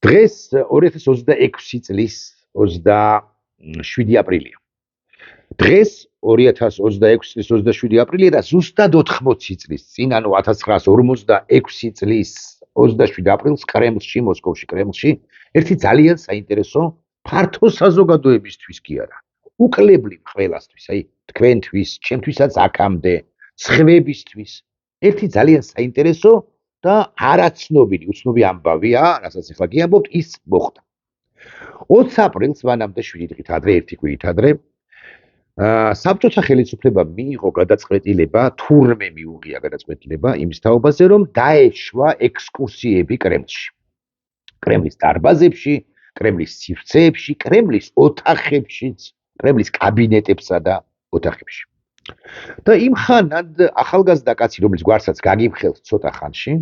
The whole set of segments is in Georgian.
დღეს 2026 წლის 27 აპრილია. დღეს 2026 წლის 27 აპრილია და ზუსტად 80 წლის წინ, ანუ 1946 წლის 27 აპრილს კრემლში, მოსკოვში კრემლში, ერთი ძალიან საინტერესო ფართო საზოგადოებისთვის კი არა, უკლებლივ ყველასთვის, აი, თქვენთვის, ჩემთვისაც აქამდე, სხვებისთვის, ერთი ძალიან საინტერესო და არაცნობილი, უცნობი ამბავია, რასაც ახლა გიამბობთ, ის მოხდა. 20 აპრილს მანამდე 7 დღით ადრე, ერთი კვირით ადრე, საბჭოთა ხელისუფლებამ მიიღო გადაწყვეტილება, თურმე მიუღია გადაწყვეტილება იმის თაობაზე, რომ დაეშვა ექსკურსიები კრემლში. კრემლის დარბაზებში, კრემლის სივრცეებში, კრემლის ოთახებშიც, კრემლის კაბინეტებსა და ოთახებში. და იმ ხანად ახალგაზრდა კაცი, რომელიც გვარსაც გაგიმხელს ცოტა ხანში,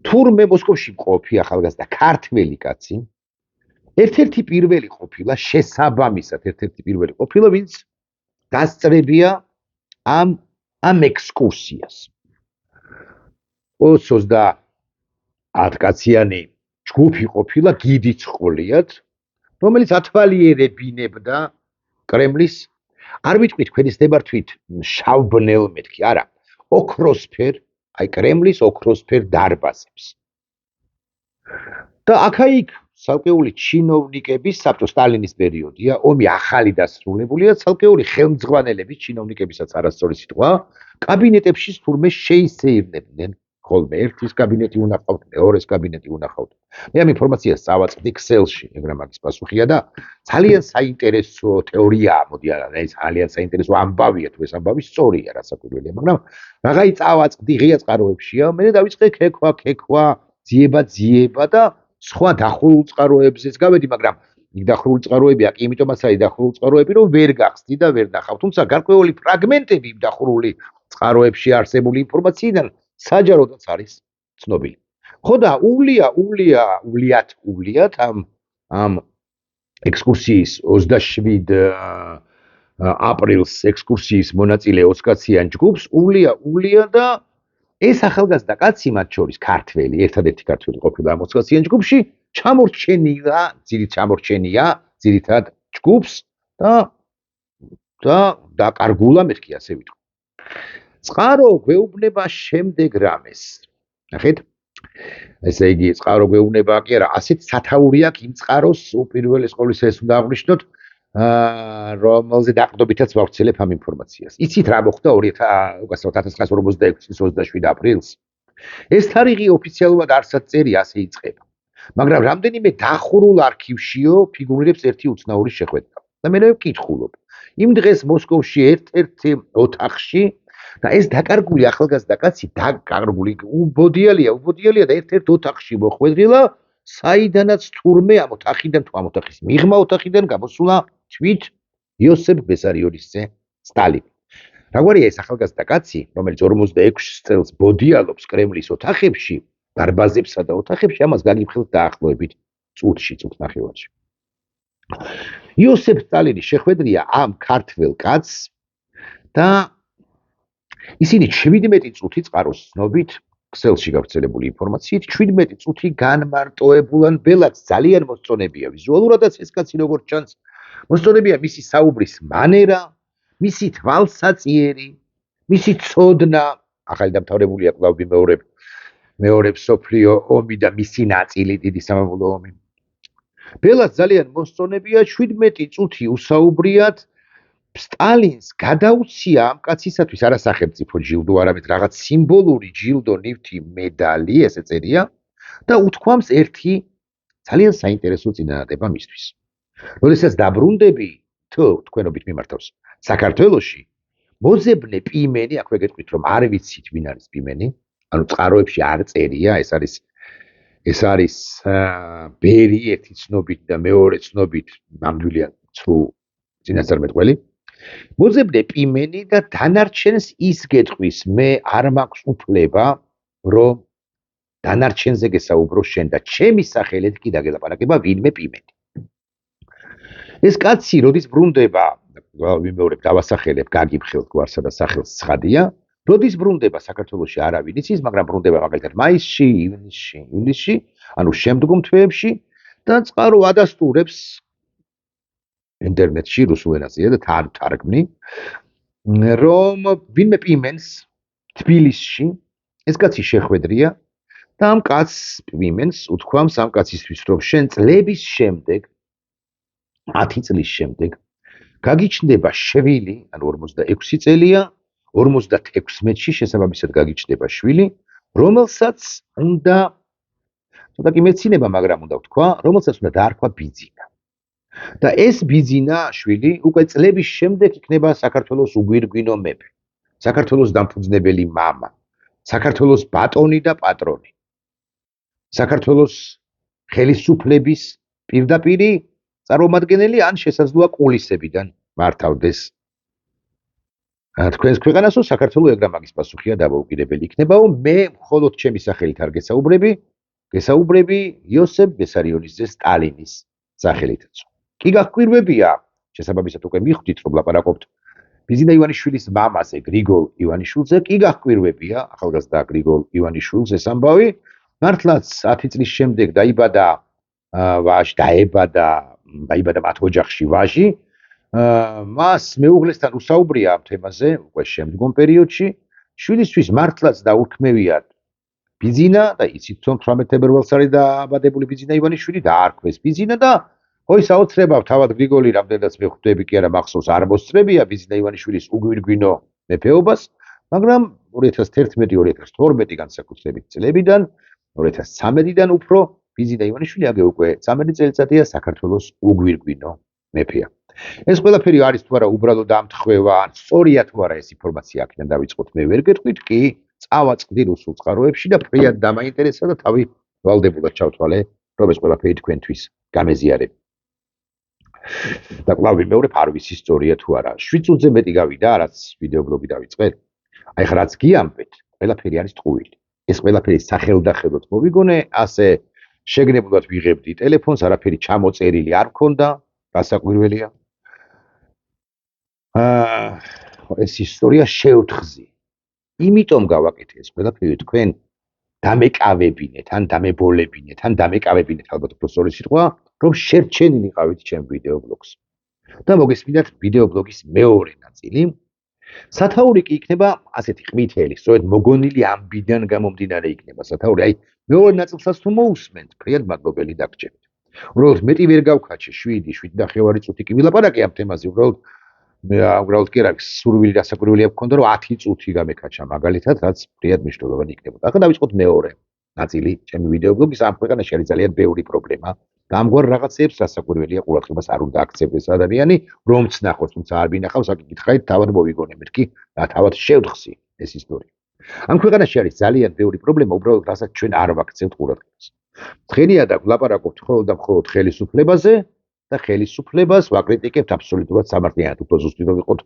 თურმე მოსკოვში მყოფი ახალგაზრდა ქართველი კაცი, ერთ-ერთი პირველი ყოფილა, შესაბამისად ერთ-ერთი პირველი ყოფილა, ვინც დასწრებია ამ ექსკურსიას. 20-30 კაციანი ჯგუფი ყოფილა, გიდიც ყოლიათ, რომელიც ათვალიერებინებდა კრემლის, არ ვიტყვით ქვედისდებართვით შავბნელ მეთქი, არა, ოქროსფერ, აი კრემლის ოქროსფერ დარბაზებს. და აქა-იქ ცალკეული ჩინოვნიკების, საბჭო სტალინის პერიოდია, ომი ახალი დასრულებულია, ცალკეული ხელმძღვანელების, ჩინოვნიკებისაც არასწორი სიტყვა, კაბინეტებში თურმე შეისეირნებდნენ, ხოლმე ერთის კაბინეტი უნახავთ, მეორეს კაბინეტი უნახავთ. მე ამ ინფორმაციას წავაწყდი Excel-ში, ეგრა მაგის პასუხია და ძალიან საინტერესო თეორიაა, მოდი არა, ეს ძალიან საინტერესო ამბავია, თუ ეს ამბავი სწორია, რასაკვირველია, მაგრამ რაღაცა წავაწყდი ღია წყაროებშია, მე დავიწყე ქექვა, ძიება და სხვა დახურულ წყაროებზეც გავედი, მაგრამ იქ დახურული წყაროები აქ იმიტომაც არის დახურული წყაროები, რომ ვერ გახსდი და ვერ ნახავ. თუმცა გარკვეული ფრაგმენტები იმ დახურული წყაროებში არსებული ინფორმაციიდან საჯაროდაც არის ცნობილი. ხო და უვლიათ ამ ექსკურსიის 27 აპრილს ექსკურსიის მონაწილე 20 კაციან ჯგუფს უვლია და ეს ახალგაზრდა კაცი მათ შორის ქართველი, ერთადერთი ქართველი ყოფილა ამ 20 კაციან ჯგუფში, ჩამორჩენია ძირითად ჯგუფს და დაკარგულა მეთქი ასე ვიტყვი. წყარო გვეუბნება შემდეგ რამეს. ნახეთ? ესე იგი, წყარო გვეუბნება კი არა, ასეთ სათაური აქვს იმ წყაროს, უპირველეს ყოვლისა ეს უნდა აღვნიშნოთ, რომელზე დაყრდნობითაც ვავრცელებ ამ ინფორმაციას. იცით რა მოხდა 1946 წლის 27 აპრილს? ეს თარიღი ოფიციალურად არსად წერია, ასე იწყება. მაგრამ რამდენიმე დახურულ არქივშიო ფიგურირებს ერთი უცნაური შეხვედრა. და მე ვკითხულობ. იმ დღეს მოსკოვში ერთ-ერთი ოთახში და ეს დაკარგული ახალგაზრდა კაცი დაკარგული უბოდიალია და ერთ-ერთ ოთახში მოხვედრილა, საიდანაც თურმე ამ ოთახის მიღმა ოთახიდან გამოსულა თვით იოსებ ბესარიონის ძე სტალინი. რაგვარია ეს ახალგაზრდა კაცი, რომელიც 46 წელს ბოდიალობს კრემლის ოთახებში, დარბაზებსა და ოთახებში, ამას გაგიფრთხილთ დაახლოებით წუთში, წუთნახევარში. იოსებ სტალინის შეხვედრია ამ ქართველ კაცს და ისინი 17 წუთი წყაროს ცნობით, Excel-ში გავრცელებული ინფორმაციით, 17 წუთი განმარტოებულან ბელაც ძალიან მოსწონებია ვიზუალურადაც ეს კაცი როგორც ჩანს, მოსწონებია მისი საუბრის მანერა, მისი თვალსაწიერი, მისი ცოდნა, ახალი დამთავრებულია კვლავ მეორე მსოფლიო ომი და მისი ნაწილი დიდი სამამულო ომი. ბელაც ძალიან მოსწონებია 17 წუთი უსაუბრიათ სტალინს გადაუცია ამ კაცისათვის არა სახელმწიფო ჯილდო, არამედ რაღაც სიმბოლური ჯილდო, ნივთი, медали, ესე წერია და უთქვამს ერთი ძალიან საინტერესო წინადადება მისთვის. როდესაც დაბრუნდები, თქვენობით მიმართავს საქართველოში, მოძებნე პიმენი, აქვე გეტყვით რომ არ ვიცით ვინ არის პიმენი, ანუ წყაროებში არ წერია, ეს არის ბერი ერთი ცნობით და მეორე ცნობით ნამდვილია ცრუ წინასწარმეტყველი. მოძებნე პიმენი და დანარჩენს ის გეტყვის, მე არ მაქვს უფლება, რომ დანარჩენზე გესაუბრო შენ და ჩემი სახელით კი დაგელაპარაკება ვინმე პიმენი. ეს კაცი, როდის ბრუნდება, ვიმეორებ, დავასახელებ, გაგიფრთხილთ გვარსა და სახელს ცხადია, როდის ბრუნდება საქართველოში არავინ იცის, მაგრამ ბრუნდება მაგალითად მაისში, ივნისში, ივლისში, ანუ შემდგომ თვეებში და წყარო ადასტურებს ინტერნეტში რუსულ ენაზეა და თარგმნი, რომ ვინმე პიმენს თბილისში ეს კაცი შეხვედრია და ამ კაცს პიმენს უთქვამს ამ კაცისთვის რომ შენ წლების შემდეგ 10 წლის შემდეგ გაგიჩნდება შვილი, ანუ 46 წელია, 56-ში შესაბამისად გაგიჩნდება შვილი, რომელსაც უნდა ცოტა კი მეცინება, მაგრამ უნდა ვთქვა, რომელსაც უნდა დაარქვა ბიძინა. და ეს ბიძინა შვილი უკვე წლების შემდეგ იქნება საქართველოს უგვირგვინო მეფე, საქართველოს დამფუძნებელი მამა, საქართველოს ბატონი და პატრონი, საქართველოს ხელისუფლების პირდაპირი წარმომადგენელი ან შესაძლოა კულისებიდან მართავდეს თქვენს ქვეყანასო საქართველოს ეგრა მაგის პასუხია დამოუკიდებელი იქნებაო მე მხოლოდ ჩემი სახელით არ გესაუბრები იოსებ ბესარიონის სტალინის სახელითაც კი გაგკვირვებია შესაბამისად უკვე მიხვდით რომ ლაპარაკობთ ბიზინა ივანიშვილის მამაზე გრიგოლ ივანიშვილზე კი გაგკვირვებია ახალგაზრდა გრიგოლ ივანიშვილს ეს ამბავი მართლაც 10 წლის შემდეგ დაიბადა მათ ოჯახში ვაჟი მას მეუღლესთან უსაუბრია ამ თემაზე უკვე შემდგომ პერიოდში შვილისთვის მართლაც დაურქმევიათ ბიზინა და იცით რომ 18 თებერვალს არის დააბადებული ბიზინა ივანიშვილი დაარქვეს ბიზინა და ой საოცრება თავად გრიგოლი რამდენადაც მეხვდები კი არა მახსოვს არ მოსწრებია ბიზინა ივანიშვილის უგვირგვინო მეფეობას მაგრამ 2011-2012 განსაკუთრებით წლებიდან 2013-დან უფრო ბიზინა ივანიშვილი აგე უკვე 13 წელიწადია საქართველოს უგვირგვინო მეფეა ეს ყველაფერი არის თუ არა უბრალოდ ამთხვევა ან სწორია თუ არა ეს ინფორმაცია აქედან დავიწყოთ მე ვერ გეტყვით კი წავაწყდი რუსულ წყაროებში და ფრიად დამაინტერესა და თავი ვალდებულად ჩავთვალე რომ ეს ყველაფერი თქვენთვის გამეზიარები და კვლავ ვიმეორებ არ ვიცი ისტორია თუ არა 7 წუთზე მეტი გავიდა რაც ვიდეო ბლოგი დავიწყეთ აი ხა რაც გიამბეთ ყველაფერი არის ტყუილი ეს ყველაფერი სახელდახელოდ მოვიგონე ასე შეგნებულად ვიღებდი ტელეფონს არაფერი ჩამოწერილი არ მქონდა გასაკვირველია ეს ისტორია შევთხზი იმიტომ გავაკეთე ეს ყველაფერი თქვენ დამეკავებინეთ ან დამებოლებინეთ ან დამეკავებინეთ ალბათ უფრო სწორი სიტყვა რომ შერჩენილიყავით ჩემ ვიდეო ბლოგს და მოგესმინათ ვიდეო ბლოგის მეორე ნაწილი სათაური კი იქნება ასეთი ყვითელი სწორედ მოგონილი ამბიდან გამომდინარე იქნება სათაური აი მეორე ნაწილსაც თუ მოусმენთ ფრიად მადლობელი დაგჭერთ უბრალოდ მეტი ვერ გავქაჩე 7-7.5 წუთი კი ვილაპარაკე ამ თემაზე უბრალოდ კი რა სურვილი დასაკვირველია მქონდა რომ 10 წუთი გამეკაჩა მაგალითად რაც ფრიად მნიშვნელოვანი იქნებოდა ახლა დავიწყოთ მეორე ნაწილი ჩემი ვიდეო ბლოგის ამ ქვეყანაში არის ძალიან ბევრი პრობლემა და ამგვარ რაღაცებს დასაკვირველია ყურადღებას არ უნდა აქცევდეს ადამიანი რომც ნახოს თუმცა არ ვინახავს აქ გითხარით თავად მოვიგონებთ კი და თავად შევთხსი ეს ისტორია ამ ქვეყანაში არის ძალიან ბევრი პრობლემა უბრალოდ რასაც ჩვენ არ ვაქცევთ ყურადღებას ცხენია და ვლაპარაკობთ მხოლოდ და მხოლოდ ხელისუფლებაზე და ხელისუფლებას ვაკრიტიკებთ აბსოლუტურად სამართლიანად უფრო ზუსტი რომ ვიყოთ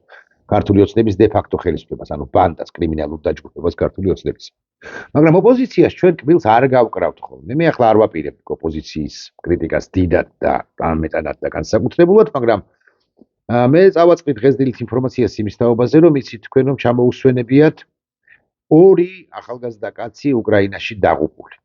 ქართული ოცნების დე ფაქტო ხელისუფლებას ანუ ბანდას კრიმინალურ დაჯგუფებას ქართული ოცნების მაგრამ ოპოზიციას ჩვენ კბილს არ გავკრავთ ხოლმე მე ახლა არ ვაპირებ ოპოზიციის კრიტიკას დიდად და ამეტანად და განსაკუთრებულად მაგრამ მე წავაწყდი დღესდილით ინფორმაციას იმის თაობაზე რომ იცით თქვენ რომ ჩამოусვენებიათ ორი ახალგაზრდა კაცი უკრაინაში დაღუპული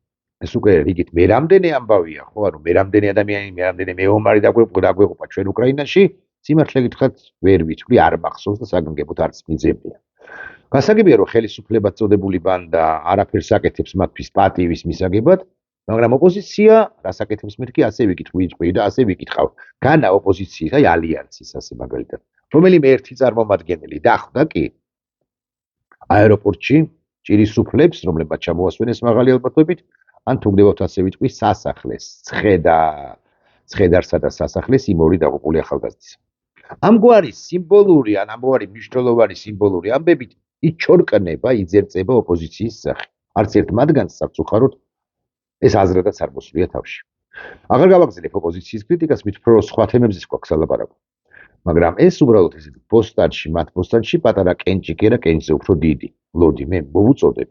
ეს უკვე რიგით მერამდენე ამბავია ხო ანუ მერამდენე ადამიანი მერამდენე მეომარი დაგვეყობა ჩვენ უკრაინაში სიმართლე გითხრათ ვერ ვიცვლი არ მახსოვს და საგანგებოდ არც მიძებნია გასაგებია რომ ხელისუფლებად წოდებული ბანდა არაფერს აკეთებს მათთვის პატივის მისაგებად მაგრამ ოპოზიცია რას აკეთებს მეთქი ასე ვიკითხავ და ასე ვიკითხავ განა ოპოზიციის აი ალიანსის ასე მაგალითად რომელიმე ერთი წარმომადგენელი დახვდა კი აეროპორტში ჭირის უფლებს რომლებმაც ჩამოასვენეს მაღალი ალბათობით ან თუ გდებავთ ასე ვიტყვი სასახლეს ცხედარსა და სასახლეს იმ ორი დაღუპული ახალგაზრდის ამგვარი სიმბოლური ან ამგვარი მნიშვნელოვანი სიმბოლური ამბებით იჩორკნება იძერწება ოპოზიციის სახე არც ერთ მათგანს აქვს უხაროდ ეს აზრადაც არ მოსვლია თავში აღარ გავაგზავნებ ოპოზიციის კრიტიკას მით უფრო სხვა თემებზე გვაქვს ლაპარაკო მაგრამ ეს უბრალოდ ესეთ პოსტანში მათ პოსტანში პატარა კენჭი კი არა კენჭზე უფრო დიდი ლოდი მე მოვუწოდებ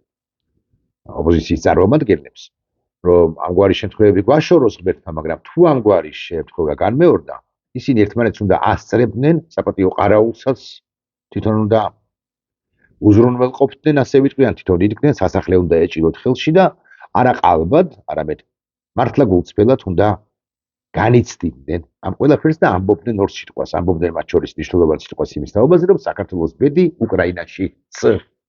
ოპოზიციის წარმომადგენლებს რომ ამგვარი შემთხვევები გვაშოროს ღმერთმა მაგრამ თუ ამგვარი შემთხვევა განმეორდა ისინი ერთმანეთს უნდა ასწრებდნენ საპატიო ყარაულსაც თვითონ უნდა უზრუნველყოფდნენ, ასე ვიტყვი, ან თვითონ იდგნენ, სასახლე უნდა ეჭიროთ ხელში და არა ყალბად, არამედ მართლა გულწრფელად უნდა განიცდიდნენ ამ ყველაფერს და ამბობდნენ ორ სიტყვას, ამბობდნენ მათ შორის მნიშვნელოვან სიტყვას იმის თაობაზე, რომ საქართველოს ბედი უკრაინაში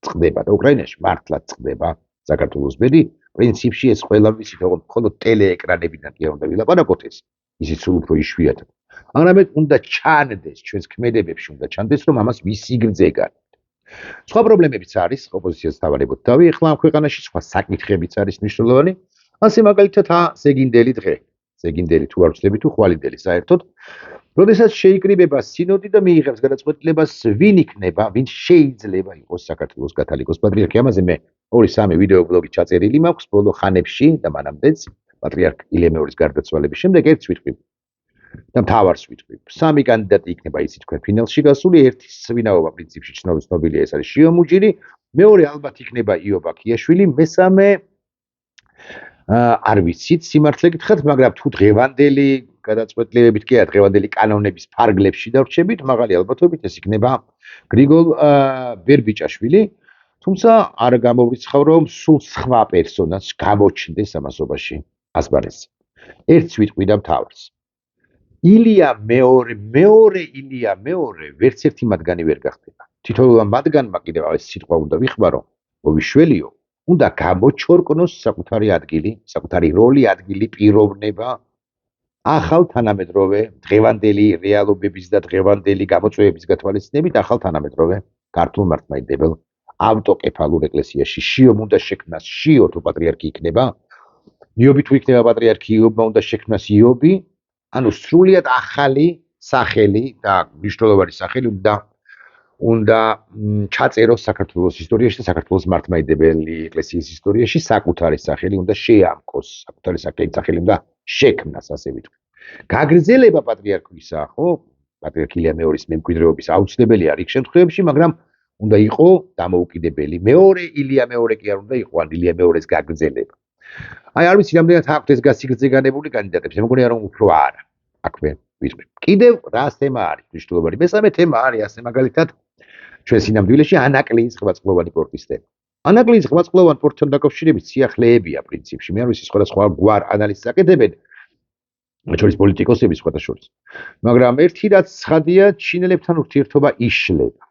წყდება და უკრაინაში მართლაც წყდება საქართველოს ბედი. პრინციპში ეს ყველა ვიცით, რომ მხოლოდ ტელეეკრანებიდან კი არ უნდა ვილაპარაკოთ ეს, ისიც სულ უფრო იშვიათად. არამედ უნდა ჩანდეს ჩვენს ქმედებებში, უნდა ჩანდეს, რომ ამას ვისიგრძე განვთ. სხვა პრობლემებიც არის, ოპოზიციას დავარებოთ თავი, ახლა ამ ქვეყანაში სხვა საკითხებიც არის მნიშვნელოვანი. ასე მაგალითად ზეგინდელი დღე. ზეგინდელი თუ არ ვცდები თუ ხვალინდელი საერთოდ. როდესაც შეიკრიბება სინოდი და მიიღებს გადაწყვეტილებას, ვინ იქნება, ვინ შეიძლება იყოს საქართველოს კათოლიკოს პატრიარქი. ამაზე მე 2-3 ვიდეო ბლოგი ჩაწერილი მაქვს ბოლო ხანებში და მანამდეც პატრიარქ ილია მეორის გარდაცვალების შემდეგ ერთს ვიტყვი. და მთავარს ვიტყვი. 3 კანდიდატი იქნება ისი თქვენ ფინალში გასული, ერთის ვინაობა პრინციპში ცნობილია, ეს არის შიო მუჯირი, მეორე ალბათ იქნება იო ბაქიაშვილი, მესამე არ ვიცით სიმართლე გითხრათ, მაგრამ თუ დღევანდელი გადაწყვეტილებებით კი არა, დღევანდელი კანონების ფარგლებში დავრჩებით, მაღალი ალბათობით ეს იქნება გრიგოლ ბერბიჭაშვილი, თუმცა არ გამოვრიცხავ, რომ სულ სხვა პერსონაჟს გამოჩნდეს ამასობაში ასპარეზზე. ერთს ვიტყვი და მთავარს. ილია მეორე ვერც ერთი მათგანი ვერ გახდება. თითოეულმა მათგანმა კიდევ ეს სიტყვა უნდა ვიხმარო, მოვიშველიო, უნდა გამოჩორკნოს საკუთარი ადგილი, საკუთარი როლი, ადგილი, პიროვნება ახალ თანამედროვე დღევანდელი რეალობების და დღევანდელი გამოწვევების გათვალისწინებით ახალ თანამედროვე ქართულ მართლმადიდებელ ავტოკეფალურ ეკლესიაში. შიომ უნდა შექმნას შიო თუ პატრიარქი იქნება, იობი თუ იქნება პატრიარქი, იობმა უნდა შექმნას იობი, ანუ სრულიად ახალი სახელი და მნიშვნელოვანი სახელი უნდა ჩაწეროს საქართველოს ისტორიაში და საქართველოს მართლმადიდებელი ეკლესიის ისტორიაში საკუთარი სახელი უნდა შეამკოს, საკუთარი სახელი უნდა შექმნას, ასე ვიტყვი. გაგრძელება პატრიარქისა, ხო, პატრიარქ ილია მეორის მემკვიდრეობის აუცილებელი არის შემთხვევებში, მაგრამ უნდა იყო დამოუკიდებელი. მეორე ილია მეორე კი არ უნდა იყო, ან ილია მეორის გაგრძელება. აი არ ვიცი რამდენად აქვთ ეს გასიგრძე განებული კანდიდატებს, მე მგონია რომ უფრო არა. აქვე ვიტყვი. კიდევ რა თემა არის მნიშვნელოვანი? მესამე თემა არის ასე მაგალითად ჩვენ სინამდვილეში ანაკლიის ღვაწლოვანი პორტის თემა. ანაკლიის ღვაწლოვან პორტთან დაკავშირებით სიახლეებია პრინციპში. მე არ ვიცი სხვადასხვა გვარ ანალიზს აკეთებენ, მათ შორის პოლიტიკოსები სხვათა შორის. მაგრამ ერთი რაც ცხადია, ჩინელებთან ურთიერთობა იშლება.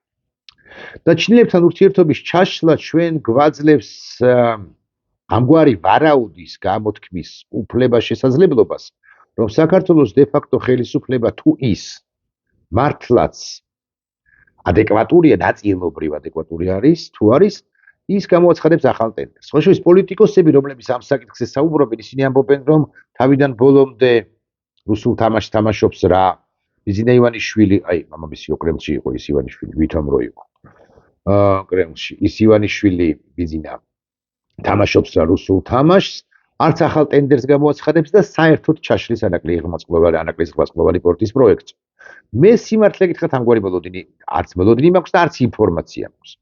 და ჩინელებთან ურთიერთობის ჩაშლა ჩვენ გვაძლევს ამგვარი ვარაუდის გამოთქმის უფლება შესაძლებლობას, რომ საქართველოს დე-ფაქტო ხელისუფლება თუ ის მართლაც ადეკვატურია, ნაწილობრივ ადეკვატური არის, თუ არის, ის გამოაცხადებს ახალ ტენდერს. სხვა შორის პოლიტიკოსები, რომლებიც ამ საკითხზე საუბრობენ, ისინი ამბობენ, რომ თავიდან ბოლომდე რუსულ თამაშს თამაშობს რა, ბიზინა ივანიშვილი, აი, მამამისი კრემლში იყო ის ივანიშვილი, ვითომ რო იყო. კრემლში ის ივანიშვილი ბიზინა თამაშობს რა რუსულ თამაშს, არც ახალ ტენდერს გამოაცხადებს და საერთოდ ჩაშლის ანაკლიის ღვაწლოვანი პორტის პროექტს. მე სიმართლე გითხრათ ამგვარი არც მოლოდინი მაქვს და არც ინფორმაცია მაქვს.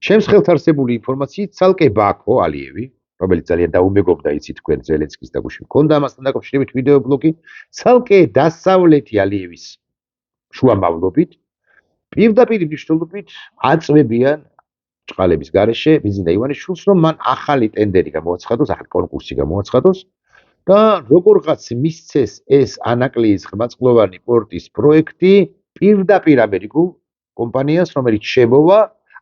ჩემს ხელთ არსებული ინფორმაციით ცალკე ბაქო ალიევი, რომელიც ძალიან დაუმეგობრდა იცი თქვენ ზელენსკის და გუშინ მქონდა ამასთან დაკავშირებით ვიდეო ბლოგი, ცალკე დასავლეთი ალიევის შუამავლობით პირდაპირ მნიშვნელობით აწვევიან ჭყალების გარეშე ბიზინა ივანიშვილს, რომ მან ახალი ტენდერი გამოაცხადოს, ახალი კონკურსი გამოაცხადოს და როგორღაც მისცეს ეს ანაკლიის ღვაწლოვანი პორტის პროექტი პირდაპირ ამერიკულ კომპანიას, რომელიც შემოვა,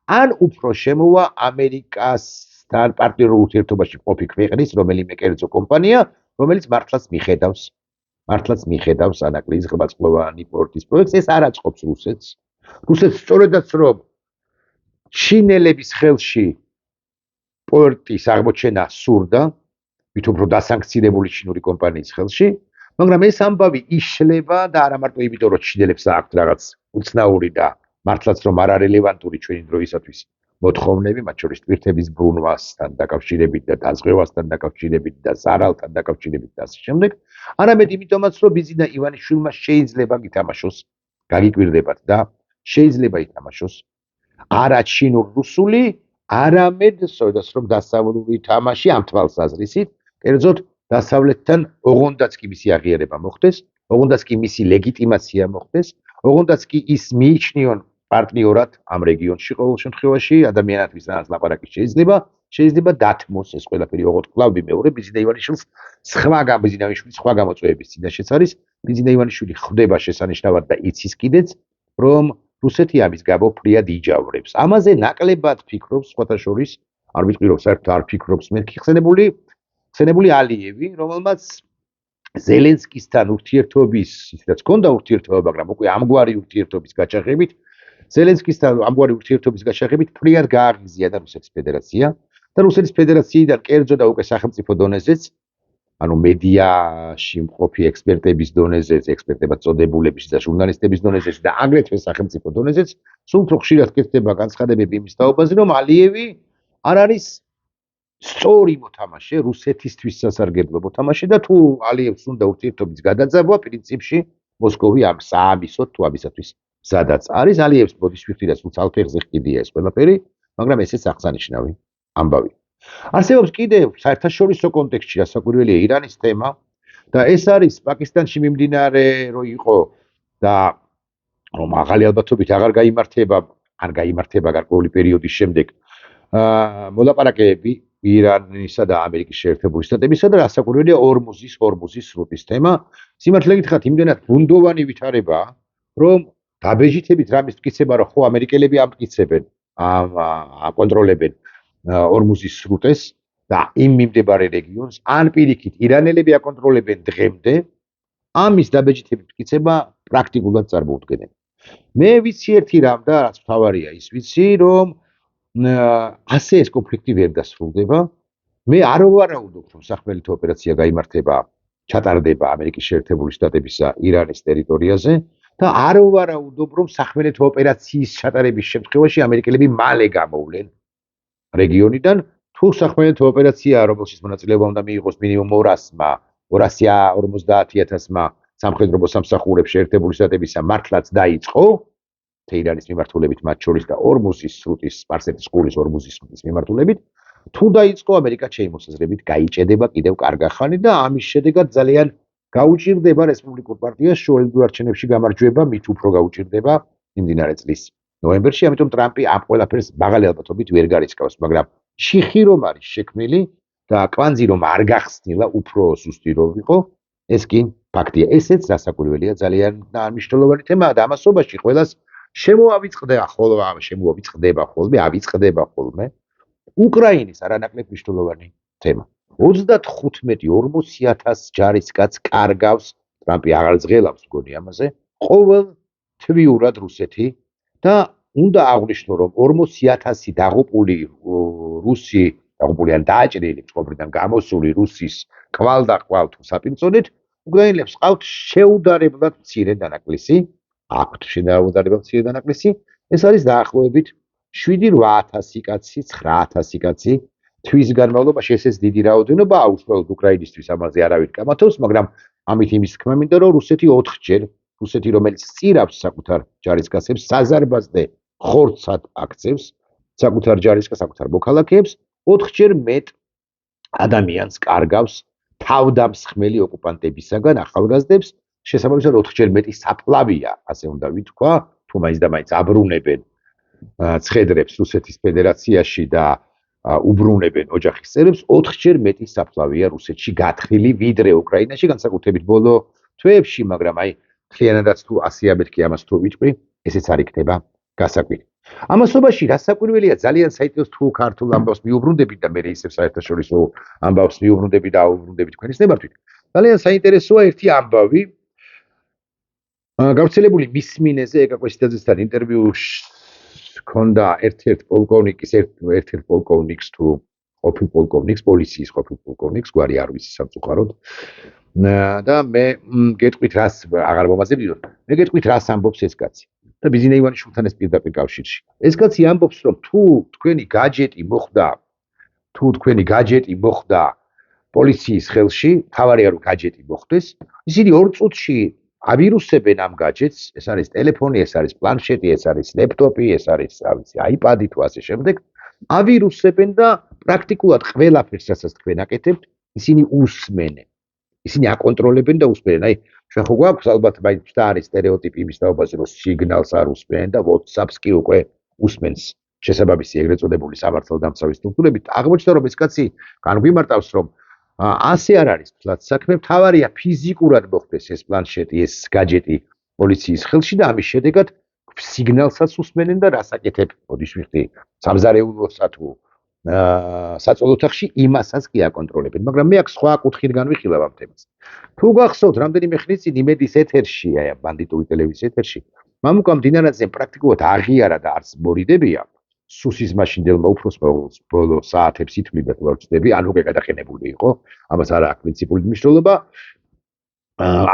ან უფრო შემოვა ამერიკასთან პარტნიორულ ურთიერთობაში მყოფი ქვეყნის რომელიმე კერძო კომპანია, რომელიც მართლაც მიხედავს ანაკლიის ღვაწლოვანი პორტის პროექტს. ეს არ აწყობს რუსეთს. რუსეთს სწორედაც რომ ჩინელების ხელში პორტის აღმოჩენა სურდა, ვით უფრო დასანქცირებული ჩინური კომპანიის ხელში, მაგრამ ეს ამბავი იშლება და არა მარტო იმიტომ, რომ ჩინელებს აქვთ რაღაც უცნაური და მართლაც რომ არარელევანტური ჩვენი დროისათვის მოთხოვნები, მათ შორის ტვირთების ბრუნვასთან დაკავშირებით და დაზღვევასთან დაკავშირებით და ზარალთან დაკავშირებით და ასე შემდეგ, არამედ იმიტომაც, რომ ბიზინა ივანიშვილმა შეიძლება ითამაშოს, გაგიკვირდებათ და შეიძლება ითამაშოს არა ჩინურ-რუსული, არამედ სწორედაც რომ დასავლური თამაში ამ თვალსაზრისით, კერძოდ დასავლეთთან ოღონდაც კი მისი აღიარება მოხდეს, ოღონდაც კი მისი ლეგიტიმაცია მოხდეს, ოღონდაც კი ის მიიჩნიონ პარტნიორად ამ რეგიონში ყოველ შემთხვევაში ადამიანისთვის რაღაც ლაპარაკი შეიძლება დათმოს ეს ყველაფერი ოღონდ კვლავ მეორე ბიზნე ივანიშვილს სხვა გამოწვევების წინაშეც არის ბიზნე ივანიშვილი ხვდება შესანიშნავად და იცის კიდეც რომ რუსეთი ამის გამო ფრიად იჯავრებს ამაზე ნაკლებად ფიქრობს სხვათა შორის არ ვიტყვი რომ საერთოდ არ ფიქრობს მერქი ხსენებული ალიევი რომელმაც ზელენსკისთან ურთიერთობის ისედაც ჰქონდა ურთიერთობა მაგრამ უკვე ამგვარი ურთიერთობის გაჩაღებით ზელენსკისთან ამგვარი ურთიერთობის გაჩაღებით ფრიად გააღიზიანა რუსეთის ფედერაცია და რუსეთის ფედერაციიდან კერძო და უკვე სახელმწიფო დონეზეც ანუ მედიაში მყოფი ექსპერტების დონეზეც ექსპერტებად წოდებულების და ჟურნალისტების დონეზეც და აგრეთვე სახელმწიფო დონეზეც სულ უფრო ხშირად კეთდება განცხადებები იმის თაობაზე რომ ალიევი არ არის სწორი მოთამაშე რუსეთისთვის სასარგებლო მოთამაშე და თუ ალიევს უნდა ურთიერთობის გადაძაბვა პრინციპში მოსკოვი ამ საამისოდ თუ ამისათვის სადაც არის ალიევს ბოდის ვიხდიდა სულ ცალფეხზე ხიდია ეს ყველაფერი მაგრამ ესეც აღსანიშნავი ამბავი არსებობს კიდევ საერთაშორისო კონტექსტში რასაკვირველია ირანის თემა და ეს არის პაკისტანში მიმდინარე რო იყო და რომ ახალი ალბათობით აღარ გაიმართება გარკვეული პერიოდის შემდეგ მოლაპარაკებები ირანისა და ამერიკის შეერთებული შტატებისა და რასაკვირველია ორმუზის სრუტის თემა სიმართლე გითხრათ იმდენად ბუნდოვანი ვითარებაა რომ დაბეჟითებით რამის მტკიცება რომ ხო ამერიკელები ამტკიცებენ აკონტროლებენ ორმუზის სრუტეს და იმ მიმდებარე რეგიონს ან პირიქით ირანელები აკონტროლებენ დღემდე ამის დაბეჭდებით მტკიცება პრაქტიკულად წარმოუდგენელი მე ვიცი ერთი რამ და რაც მთავარია ის ვიცი რომ ასე ეს კონფლიქტი ვერ დასრულდება მე არ ვარაუდობ რომ სახმელეთო ოპერაცია ჩატარდება ამერიკის შეერთებული შტატებისა ირანის ტერიტორიაზე და არ ვარაუდობ რომ სახმელეთო ოპერაციის ჩატარების შემთხვევაში ამერიკელები მალე გამოვლენ რეგიონიდან თუ სახმელეთო ოპერაცია რომელშიც მონაწილეობა უნდა მიიღოს მინიმუმ 250,000-მა სამხედრო სამსახურებს შეერთებული შტატებისა მართლაც დაიწყო თეირანის მიმართულებით მათ შორის და ორმუზის სრუტის სპარსეთის ყურის ორმუზის სრუტის მიმართულებით თუ დაიწყო ამერიკა შეიმოსაზრებით გაიჭედება კიდევ კარგახანი და ამის შედეგად ძალიან გაუჭირდება რესპუბლიკურ პარტიას შორეულ არჩევნებში გამარჯვება მით უფრო გაუჭირდება იმდინარე წლის ნოემბერში ამიტომ ტრამპი ამ ყველაფერს მაღალი ალბათობით ვერ გარიცხავს მაგრამ შიხი რომ არის შექმნილი და კვანძი რომ არ გახსნილა უფრო სუსტი რომ იყო ეს კი ფაქტია ესეც რასაკვირველია ძალიან მნიშვნელოვანი თემაა და ამასობაში ყველას შემოავიწყდება ხოლმე უკრაინის არანაკლებ მნიშვნელოვანი თემა 35-40,000 ჯარისკაცს კარგავს ტრამპი აღარ ძლევს მგონი ამაზე ყოველ თვიურად რუსეთი და უნდა აღვნიშნო რომ 40,000 დაღუპული ან დააჭრილი მწყობრიდან გამოსული რუსის კვალ თუ საპირწონით უკრაინელებს ყავთ შეუდარებლად მცირე დანაკლისი ეს არის დაახლოებით 7-8,000 კაცი 9,000 კაცი თვის განმავლობაში ესეც დიდი რაოდენობა აუცილებლად უკრაინისთვის ამაზე არავინ კამათობს მაგრამ ამით იმის თქმა მინდა რომ რუსეთი რომელიც სწირავს საკუთარ ჯარისკაცებს საზარბაზნე ხორცად აქცევს საკუთარ ჯარისკაცებს საკუთარ მოქალაქეებს 4-ჯერ მეტ ადამიანს კარგავს თავდამსხმელი ოკუპანტებისაგან ახალგაზრდებს შესაბამისად 4-ჯერ მეტი საფლავია ასე უნდა ვთქვა თუ მაინც და მაინც აბრუნებენ ცხედრებს რუსეთის ფედერაციაში და უბრუნებენ ოჯახის წევრებს 4-ჯერ მეტი საფლავია რუსეთში გათხრილი ვიდრე უკრაინაში განსაკუთრებით ბოლო თვეებში მაგრამ აი ხლიანადაც თუ 100 მეთქი ამას თუ ვიტყვი ესეც არ იქნება გასაკვირი ამასობაში რასაკვირველია ძალიან საინტერესო თუ ქართულ ამბავს მიუბრუნდებით და მე ისევ საერთაშორისო ამბავს მიუბრუნდები და აუბრუნდები თქვენის ნებართვით ძალიან საინტერესოა ერთი ამბავი გავრცელებული მისმინეზე ეკა კვესტაძესთან ინტერვიუში ქონდა ერთ-ერთ პოლკოვნიკს თუ ყოფილ პოლკოვნიკს პოლიციის ყოფილ პოლკოვნიკს გვარი არ ვიცი სამწუხაროდ და მე გეტყვით რას აღარ მომაზრებდით მე გეტყვით რას ამბობს ეს კაცი და ბიზნე ივანიშვილთან ეს პირდაპირ კავშირში ეს კაცი ამბობს რომ თუ თქვენი გაჯეტი მოხდა პოლიციის ხელში თავარია რომ გაჯეტი მოხდეს ისინი 2 წუთში ავირუსებენ ამ გაჯეტს ეს არის ტელეფონი ეს არის პლანშეტი ეს არის ლეპტოპი ეს არის აიპადი თუ ასე შემდეგ ავირუსებენ და პრაქტიკულად ყველაფერს რასაც თქვენ აკეთებთ ისინი უსმენენ ისინი აკონტროლებენ და უსმენენ. აი, ჩვენ ხო გვაქვს ალბათ მაინც და არის სტერეოტიპი იმის თაობაზე, რომ სიგნალს არ უსმენენ და WhatsApp-ს კი უკვე უსმენს შესაბამისი ეგრეთ წოდებული სამართალდამცავი სტრუქტურებით. აღმოჩნდა, რომ ეს კაცი განგვიმარტავს, რომ ასე არ არის თლაც საქმე, თავარია ფიზიკურად მოხდეს ეს პლანშეტი, ეს гаджеტი პოლიციის ხელში და ამის შედეგად სიგნალსაც უსმენენ და რას აკეთებ, მოდის ვიხდი, სამზარეულოსა თუ საწოლო ოთახში იმასაც კი აკონტროლებენ, მაგრამ მე აქ სხვა კუთხით განვიხილავ ამ თემას. თუ გახსოვთ, რამდენიმე ხნის წინ იმედის ეთერში, აი ბანდიტური ტელევიზიის ეთერში, მამუკა მდინარაძემ პრაქტიკულად აღიარა და არც მორიდებია სუსის მაშინდელმა უფროსმა ბოლო საათებს ითვლიდა თუ არ ვწდები, ანუ გადაყენებული იყო, ამას არ აქვს პრინციპული მნიშვნელობა.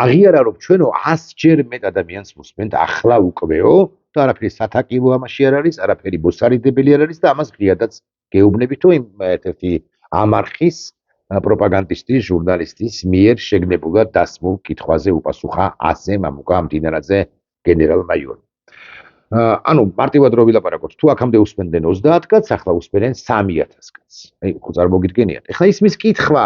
აღიარა რომ ჩვენო 100-ჯერ მეტ ადამიანს ვუსმენთ ახლა უკვლეო და არაფერი სათაკილო ამაში არ არის, არაფერი მოსარიდებელი არ არის და ამას ღიადაც გეუბნებით თუ იმ ერთ-ერთი ამარხის პროპაგანდისტის ჟურნალისტის მიერ შეგნებულად დასმულ კითხვაზე უპასუხა ასე მამუკა მდინარაძე გენერალ-მაიორი. ანუ მარტივად რო ვილაპარაკოთ, თუ აქამდე უსმენდნენ 30 კაცს, ახლა უსმენენ 3000 კაცს. აი, ხო წარმოგიდგენიათ. ახლა ისმის კითხვა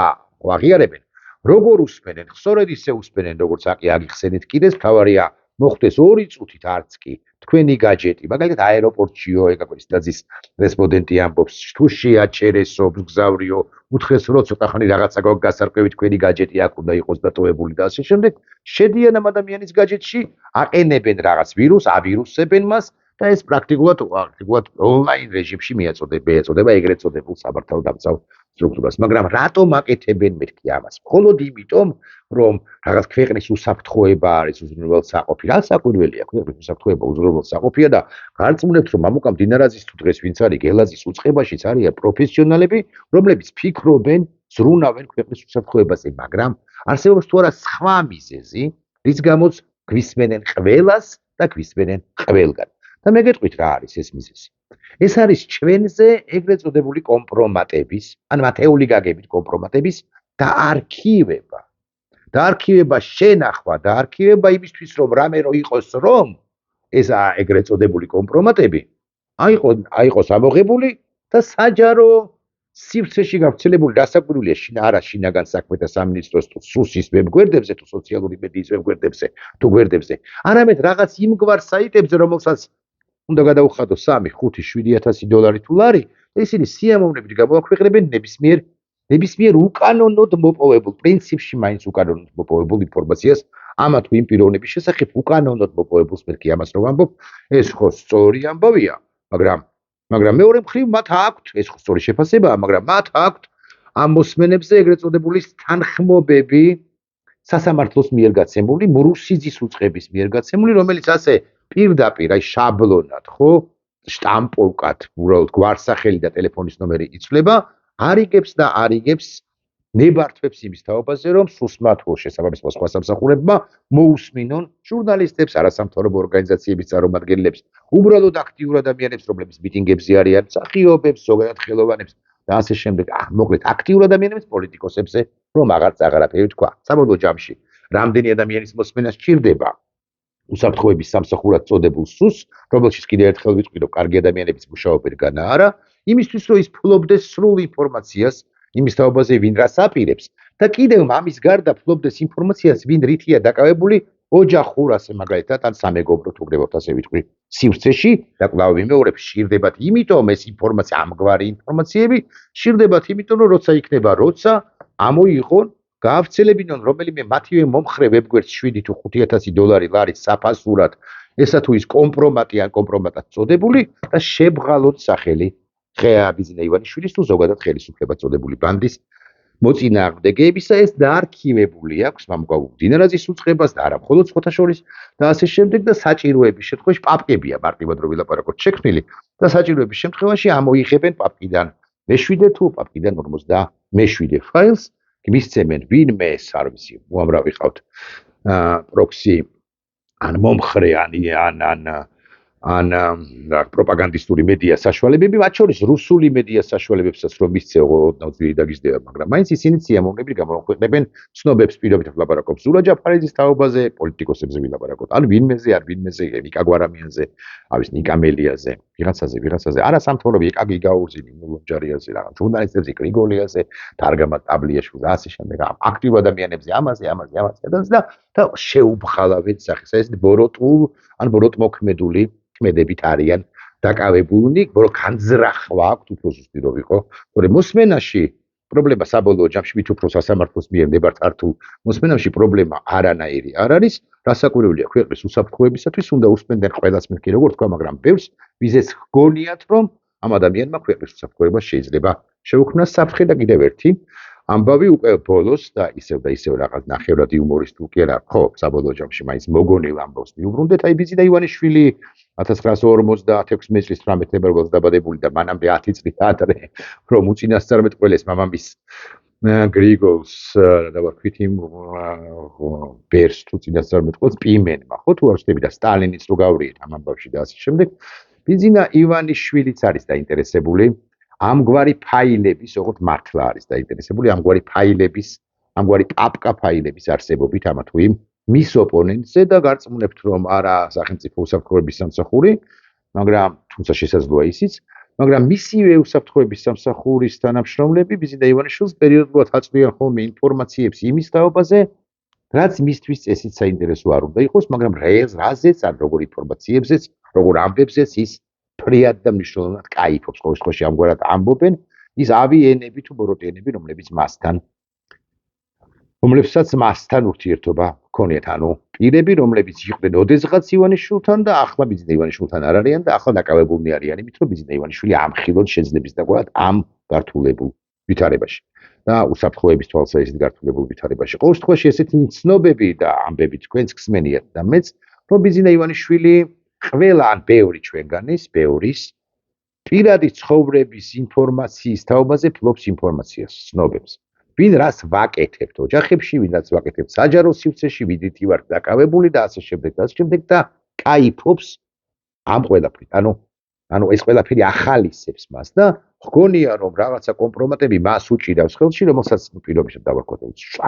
აღიარებენ. როგორ უსმენენ? სწორედ ისე უსმენენ, როგორც აკი აგიხსენეთ კიდეს, თავარია მოხდეს 2 წუთით არც კი თქვენი гаджеტი, მაგალითად აეროპორტშიო, ეგაკურის დაზის რესპონდენტი ამბობს, თუ შეაჩერესო, გზავრიო, უთხრეს რომ ცოტა ხანი რაღაცა გასარკვევი თქვენი гаджеტი აქ უნდა იყოს დატოვებული და ასე შემდეგ, შედიან ამ ადამიანის гаджеტში, აყენებენ რაღაც ვირუსს, ავირუსებენ მას და ეს პრაქტიკულად ონლაინ რეჟიმში მიეწოდება ეგრეთ წოდებულ სამართალდამცავ სტრუქტურას, მაგრამ რატომ აკეთებენ მეთქი ამას? მხოლოდ იმიტომ, რომ რაღაც ქვეყნის უსაფრთხოება არის უზრუნველსაყოფი. რა საკვირველია, ქვეყნის უსაფრთხოება უზრუნველსაყოფია და გარწმუნებთ, რომ მამუკა მდინარაძის თუ დღეს ვინც არის გელაზის უწყებაშიც არიან პროფესიონალები, რომლებიც ფიქრობენ, ზრუნავენ ქვეყნის უსაფრთხოებაზე, მაგრამ არსებობს თუ არა სხვა მიზეზი, რის გამოც გვისმენენ ყველას და გვისმენენ ყველგან. და მე გეტყვით რა არის ეს მიზეზი? ეს არის ჩვენზე ეგრეთ წოდებული კომპრომატების, ან მათეული გაგებით კომპრომატების დაარქივება. დაარქივება შენახვა, დაარქივება იმისთვის, რომ რამე რო იყოს რომ ეს ეგრეთ წოდებული კომპრომატები აიყოს ამოღებული და საჯარო სივრცეში გავრცელებული დასაკვირველია არა შინაგან საქმეთა სამინისტროს თუ სუსის ვებგვერდებზე თუ სოციალური მედიის ვებგვერდებზე თუ გვერდებზე, არამედ რაღაც იმგვარ საიტებზე, რომელსაც უნდა გადაუხადო 3, 5, 7000 დოლარი თუ ლარი, ისინი სიამოვნებით გამოაქვეყნებენ ნებისმიერ უკანონოდ მოპოვებულ, პრინციპში მაინც უკანონოდ მოპოვებულ ინფორმაციას ამა თუ იმ პიროვნების შესახებ უკანონოდ მოპოვებულს მეთქი ამას რომ ამბობ, ეს ხო სწორი ამბავია, მაგრამ მეორე მხრივ მათ აქვთ, ეს ხო სწორი შეფასებაა, მაგრამ მათ აქვთ ამ მოსმენებზე ეგრეთ წოდებული თანხმობები სასამართლოს მიერ გაცემული, მრუსიძის უწყების მიერ გაცემული, რომელიც ასე პირდაპირ, აი შაბლონად, ხო, შტამპოვკად, უბრალოდ გვარსახელი და ტელეფონის ნომერი იცვლება, არიგებს და არიგებს ნებართვებს იმის თაობაზე, რომ სუსმა თუ შესაბამისმა სხვა სამსახურებმა მოусმინონ ჟურნალისტებს, არასამთავრობო ორგანიზაციების წარმომადგენლებს, უბრალოდ აქტიურ ადამიანებს, რომლებიც მიტინგებზე არიან, მსახიობებს, ზოგადად ხელოვანებს და ასე შემდეგ. მოკლედ, აქტიურ ადამიანებს, პოლიტიკოსებზე, რომ აღარაფერი თქვა. საბოლოო ჯამში, რამდენი ადამიანის მოსმენა სჭირდება უსაფრთხოების სამსახურად წოდებულ სუს, რომელშიც კიდევ ერთხელ ვიტყვი, რომ კარგი ადამიანების მუშაობენ განა არა, იმისთვის, რომ ის ფლობდეს სრულ ინფორმაციას იმის თაობაზე, ვინ რას აპირებს და კიდევ ამის გარდა ფლობდეს ინფორმაციას, ვინ რითია დაკავებული ოჯახურ ასე მაგალითად ან სამეგობრო თუ გრებავთ ასე ვიტყვი სივრცეში და კვლავ ვიმეორებ, სჭირდებათ იმიტომ ეს ინფორმაცია, ამგვარი ინფორმაციები სჭირდებათ იმიტომ, რომ როცა ამოიღონ გაავრცელებინონ რომელიმე მათივე მომხრე ვებგვერდს 7 თუ 5000 დოლარი ლარი საფასურად, ესა თუ ის კომპრომატი ან კომპრომატად წოდებული და შებღალოთ სახელი ხეაბიძინა ივანიშვილის თუ ზოგადად ხელისუფლებად წოდებული ბანდის მოწინააღმდეგეებისა, ეს დაარქივებული აქვს მამუკა მდინარაძის უწყებას და არა მხოლოდ სხვათა შორის და ასე შემდეგ და საჭიროების შემთხვევაში პაპკებია მარტივად რო ვილაპარაკოთ შექმნილი და საჭიროების შემთხვევაში ამოიღებენ პაპკიდან მე-7 თუ პაპკიდან 57 ფაილს, მისცემენ ვინმე ეს არ ვიცი, უამრავი ყავთ პროქსი ან მომხრე ან ან პროპაგანდისტური მედია საშუალებები, მათ შორის რუსული მედია საშუალებებსაც რომ მისცეო ოდნავ ძლიერი დაგიზდება, მაგრამ მაინც ისინი სიამოვნებით გამოაქვეყნებენ ცნობებს პირობითად ვლაპარაკობს ზურა ჯაფარიძის თაობაზე, პოლიტიკოსებზე ვილაპარაკოთ, ან ვინმეზე, ნიკა გვარამიანზე, ავის ნიკა მელიაზე, ვიღაცაზე, არა სამთავრობო ეკაგი გაურძინი, ნულონჯარიაზე, რაღაც ჟურნალისტებზე, გრიგოლიაზე, თარგამად ტაბლიაშვილზე, ასე შემდეგ, აქტიურ ადამიანებზე, ამაზე და შეუბხალავენ სახეს, ეს ბოროტულ ან ბოროტმოქმედული ქმედებით არიან დაკავებულნი, რომ განზრახვა აქვთ უფრო ზუსტი რომ ვიყო, თორე მოსმენაში პრობლემა საბოლოო ჯამში მით უფრო სასამართლოს მიერ ნებართართულ მოსმენაში პრობლემა არანაირი არ არის, რასაკვირველია ქვეყნის უსაფრთხოებისათვის უნდა უსმენდნენ ყველას მეთქი როგორ თქვა, მაგრამ ბევრს ვიზეც გონიათ რომ ამ ადამიანმა ქვეყნის უსაფრთხოებას შეიძლება შეუქმნას საფრთხე და კიდევ ერთი ამბავი უკვე ბოლოს და ისევ რაღაც ნახევრად იუმორისტულ კი არა, ხო, საბოლოო ჯამში მაინც მოგონილ ამბავს მიუბრუნდეთ, აი ბიზიდა ივანიშვილი 1956 წლის 18 თებერვალს დაბადებული და მანამდე 10 წლით ადრე რომ უწინასწარმეტყველეს მამამის გრიგოლს და ვარქვით იმ ბერს თუ წინასწარმეტყველს პიმენმა, ხო თუ არ ვშტები და სტალინიც რო გავრიეთ ამ ამბავში და ასე შემდეგ. ბიზინა ივანიშვილიც არის დაინტერესებული ამგვარი ფაილების, ოღონდ მართლა არის დაინტერესებული ამგვარი პაპკა ფაილების არსებობით ამა თუ იმ მის ოპონენტზე და გარწმუნებთ რომ არა სახელმწიფო უსაფრთხოების სამსახური, მაგრამ თუმცა შესაძლოა ისიც, მაგრამ მისივე უსაფრთხოების სამსახურის თანამშრომლები ბიზიდა ივანიშვილს პერიოდულად აწვდიან ხოლმე ინფორმაციებს იმის თაობაზე, რაც მისთვის წესით საინტერესო არ უნდა იყოს, მაგრამ რაზეც ან როგორ ინფორმაციებზეც, როგორ ამბებზეც ის ფრიად და მნიშვნელოვნად კაიფობს, ყოველ შემთხვევაში ამგვარად ამბობენ, ის ავიენები თუ ბოროტენები, რომლებსაც მასთან ურთიერთობა ჰქონიათ, ანუ პირები, რომლებიც იყვნენ ოდესღაც ივანიშვილთან და ახლა ბიზიდა ივანიშვილთან არ არიან და ახლა დაკავებულნი არიან იმით, რომ ბიზიდა ივანიშვილი ამხილონ შეძლებს დაგვარად ამ გართულებულ ვითარებაში და უსაფრთხოების თვალსაზრისით გართულებულ ვითარებაში. ყოველ შემთხვევაში ესეთი ცნობები და ამბები თქვენც გსმენიათ და მეც, რომ ბიზიდა ივანიშვილი ყველა ან ბევრი ჩვენგანის, ბევრის პირადი ცხოვრების ინფორმაციის თაობაზე ფლობს ინფორმაციას, ცნობებს. ვინ რას ვაკეთებთ ოჯახებში, ვინ რაც ვაკეთებთ საჯარო სივრცეში, ვიდით ვართ დაკავებული და ასე შემდეგ და კაიფობს ამ ყველაფრით. ანუ ეს ყველაფერი ახალისებს მას და გქონია რომ რაღაცა კომპრომატები მას უჭირავს ხელში, რომელსაც პირობითად დავარქვათ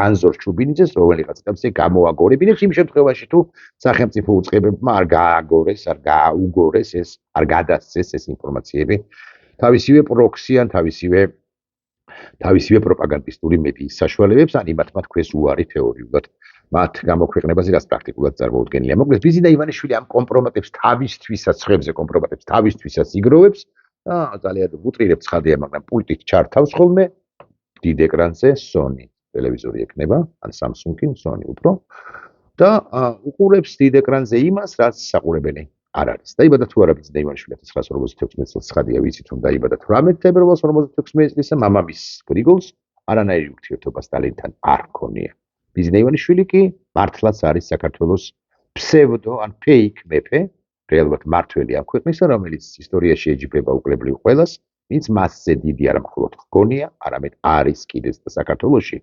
ანზორ ჩუბინიძეს, რომელიღაც წამსე გამოაგორებინებს იმ შემთხვევაში თუ სახელმწიფო უწყებებმა არ გააგორეს, არ გააუგორეს ეს, არ გადასცეს ეს ინფორმაციები თავისივე პროქსი ან თავისივე პროპაგანდისტული მედიის საშუალებებს ან იმათ მათ ქვეს უარი თეორიულად მათ გამოქვეყნებაზე რაც პრაქტიკულად წარმოუდგენელია. მოკლედ ბიზიდა ივანიშვილი ამ კომპრომატებს თავისთვისაც ცხებზე კომპრომატებს თავისთვისაც იგროვებს და ძალიან უტრირებ ცხადია, მაგრამ პულტით ჩართავს ხოლმე დიდ ეკრანზე Sony ტელევიზორი ექნება, ან Samsung-ი, Sony უფრო და უყურებს დიდ ეკრანზე იმას, რაც საყურებელი არ არის. დაიბადა თუ არა ბიზიდა ივანიშვილი 1956 წელს ცხადია, ვიცით რომ დაიბადა 18 თებერვალს 56 წლისა, მამამის გრიგოლს არანაირი ურთიერთობა სტალინთან არ ჰქონია. ბიზიდა ივანიშვილი კი მართლაც არის საქართველოს ფსევდო ან ფეიქ მეფე, რეალურად მართველი ამ ქვეყნისა, რომელიც ისტორიაში ეჯიბრება უკლებრივ ყველას, ვინც მასზე დიდი არა მხოლოდ ჰქონია, არამედ არის კიდეც და საქართველოში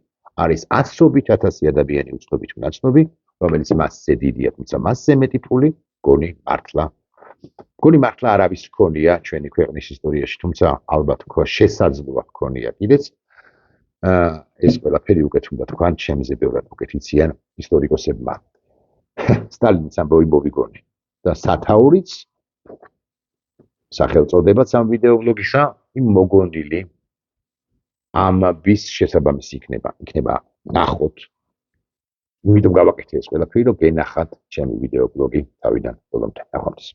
არის ათობით ათასი ადამიანი უცნობი თუ ნაცნობი, რომელიც მასზე დიდია, თუმცა მასზე მეტი ფული გონი მართლა არავის ჰქონია ჩვენი ქვეყნის ისტორიაში, თუმცა ალბათ თქვა შესაძლოა ჰქონია კიდეც. ეს ყველაფერი უკეთ უნდა თქვან ჩემზე ბევრად უკეთ იციან ისტორიკოსებმა. სტალინის ამბავი მოვიგონი და სათაურიც სახელწოდებაც ამ ვიდეობლოგისა იმ მოგონილი ამბის შესაბამისი იქნება ნახოთ. იმიტომ გავაკეთე ეს ყველაფერი, რომ გენახათ ჩემი ვიდეობლოგი თავიდან ბოლომდე. ნახვამდის.